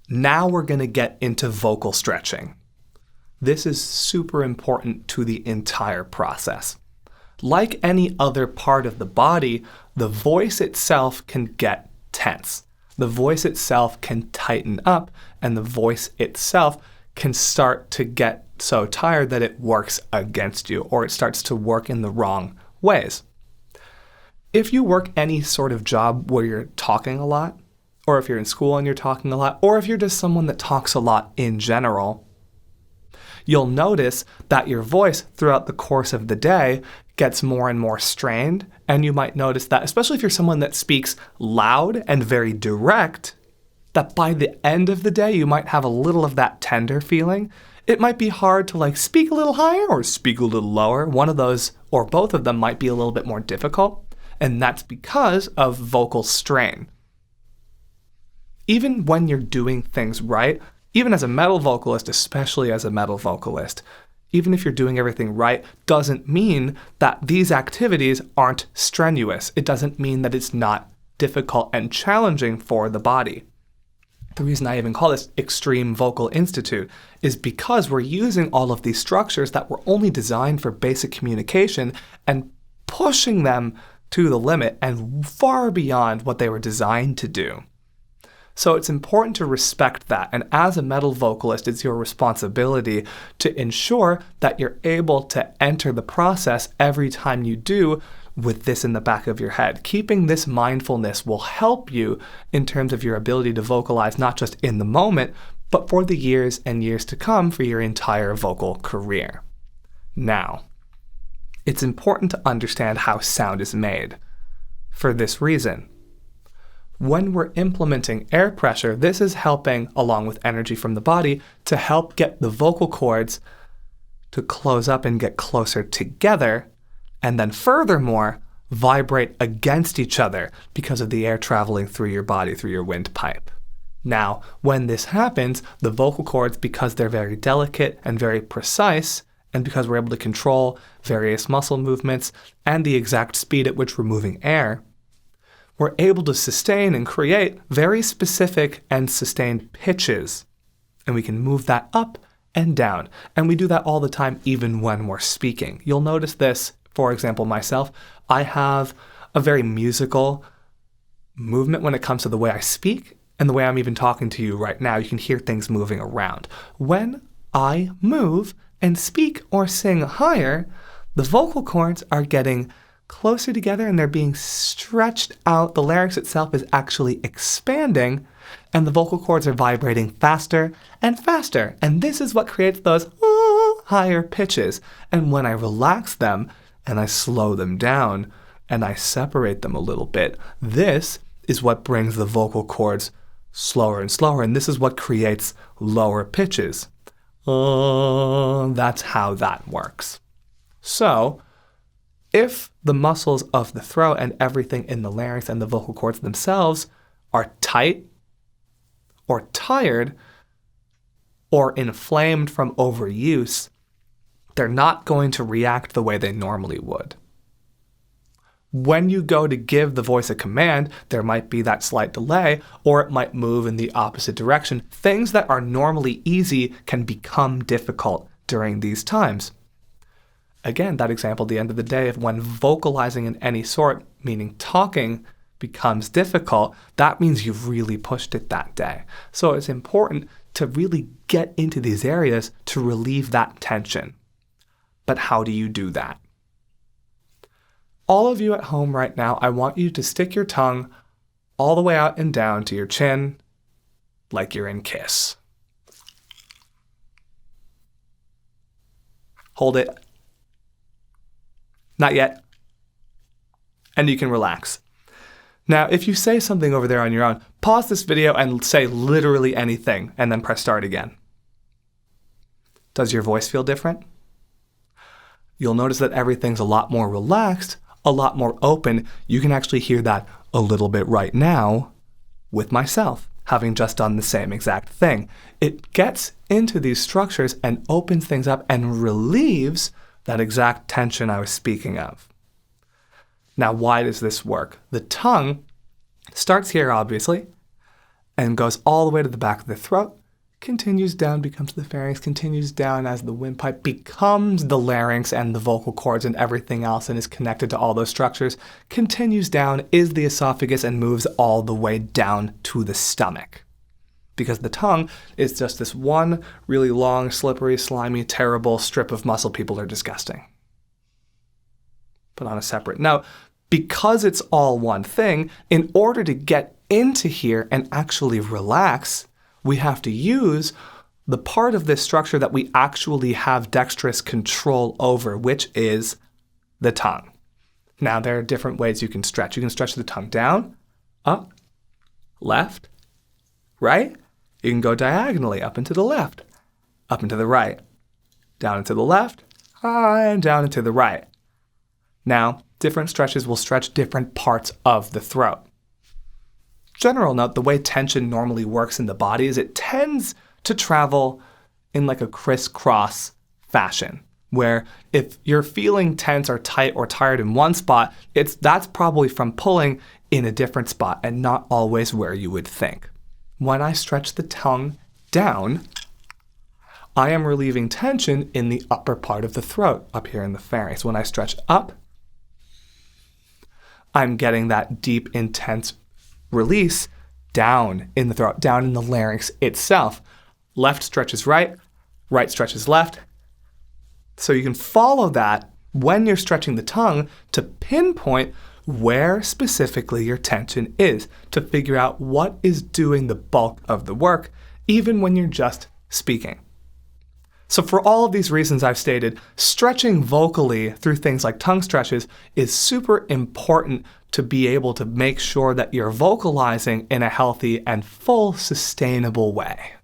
Now we're going to get into vocal stretching. This is super important to the entire process. Like any other part of the body, the voice itself can get tense. The voice itself can tighten up, and the voice itself can start to get so tired that it works against you, or it starts to work in the wrong ways. If you work any sort of job where you're talking a lot, or if you're in school and you're talking a lot, or if you're just someone that talks a lot in general, you'll notice that your voice throughout the course of the day gets more and more strained, and you might notice that, especially if you're someone that speaks loud and very direct, that by the end of the day you might have a little of that tender feeling. It might be hard to speak a little higher or speak a little lower. One of those or both of them might be a little bit more difficult, and that's because of vocal strain. Even when you're doing things right, even as a metal vocalist, especially as a metal vocalist, even if you're doing everything right, doesn't mean that these activities aren't strenuous. It doesn't mean that it's not difficult and challenging for the body. The reason I even call this Extreme Vocal Institute is because we're using all of these structures that were only designed for basic communication and pushing them to the limit and far beyond what they were designed to do. So it's important to respect that, and as a metal vocalist, it's your responsibility to ensure that you're able to enter the process every time you do with this in the back of your head. Keeping this mindfulness will help you in terms of your ability to vocalize not just in the moment, but for the years and years to come for your entire vocal career. Now, it's important to understand how sound is made. For this reason, when we're implementing air pressure, this is helping, along with energy from the body, to help get the vocal cords to close up and get closer together, and then furthermore, vibrate against each other because of the air traveling through your body, through your windpipe. Now, when this happens, the vocal cords, because they're very delicate and very precise, and because we're able to control various muscle movements and the exact speed at which we're moving air, we're able to sustain and create very specific and sustained pitches. And we can move that up and down. And we do that all the time, even when we're speaking. You'll notice this, for example, myself. I have a very musical movement when it comes to the way I speak and the way I'm even talking to you right now. You can hear things moving around. When I move and speak or sing higher, the vocal cords are getting closer together and they're being stretched out. The larynx itself is actually expanding and the vocal cords are vibrating faster and faster. And this is what creates those higher pitches. And when I relax them and I slow them down and I separate them a little bit, this is what brings the vocal cords slower and slower. And this is what creates lower pitches. That's how that works. So, if the muscles of the throat and everything in the larynx and the vocal cords themselves are tight or tired or inflamed from overuse, they're not going to react the way they normally would. When you go to give the voice a command, there might be that slight delay, or it might move in the opposite direction. Things that are normally easy can become difficult during these times. Again, that example at the end of the day, if when vocalizing in any sort, meaning talking, becomes difficult, that means you've really pushed it that day. So it's important to really get into these areas to relieve that tension. But how do you do that? All of you at home right now, I want you to stick your tongue all the way out and down to your chin like you're in Kiss. Hold it. Not yet. And you can relax. Now, if you say something over there on your own, pause this video and say literally anything, and then press start again. Does your voice feel different? You'll notice that everything's a lot more relaxed, a lot more open. You can actually hear that a little bit right now with myself, having just done the same exact thing. It gets into these structures and opens things up and relieves that exact tension I was speaking of. Now, why does this work? The tongue starts here, obviously, and goes all the way to the back of the throat, continues down, becomes the pharynx, continues down as the windpipe becomes the larynx and the vocal cords and everything else and is connected to all those structures, continues down, is the esophagus, and moves all the way down to the stomach. Because the tongue is just this one really long, slippery, slimy, terrible strip of muscle people are disgusting. But on a separate note, because it's all one thing, in order to get into here and actually relax, we have to use the part of this structure that we actually have dexterous control over, which is the tongue. Now, there are different ways you can stretch. You can stretch the tongue down, up, left, right. You can go diagonally up and to the left, up and to the right, down and to the left, and down and to the right. Now, different stretches will stretch different parts of the throat. General note, the way tension normally works in the body is it tends to travel in like a crisscross fashion, where if you're feeling tense or tight or tired in one spot, that's probably from pulling in a different spot and not always where you would think. When I stretch the tongue down, I am relieving tension in the upper part of the throat, up here in the pharynx. When I stretch up, I'm getting that deep, intense release down in the throat, down in the larynx itself. Left stretches right, right stretches left. So you can follow that when you're stretching the tongue to pinpoint where specifically your tension is, to figure out what is doing the bulk of the work, even when you're just speaking. So for all of these reasons I've stated, stretching vocally through things like tongue stretches is super important to be able to make sure that you're vocalizing in a healthy and full, sustainable way.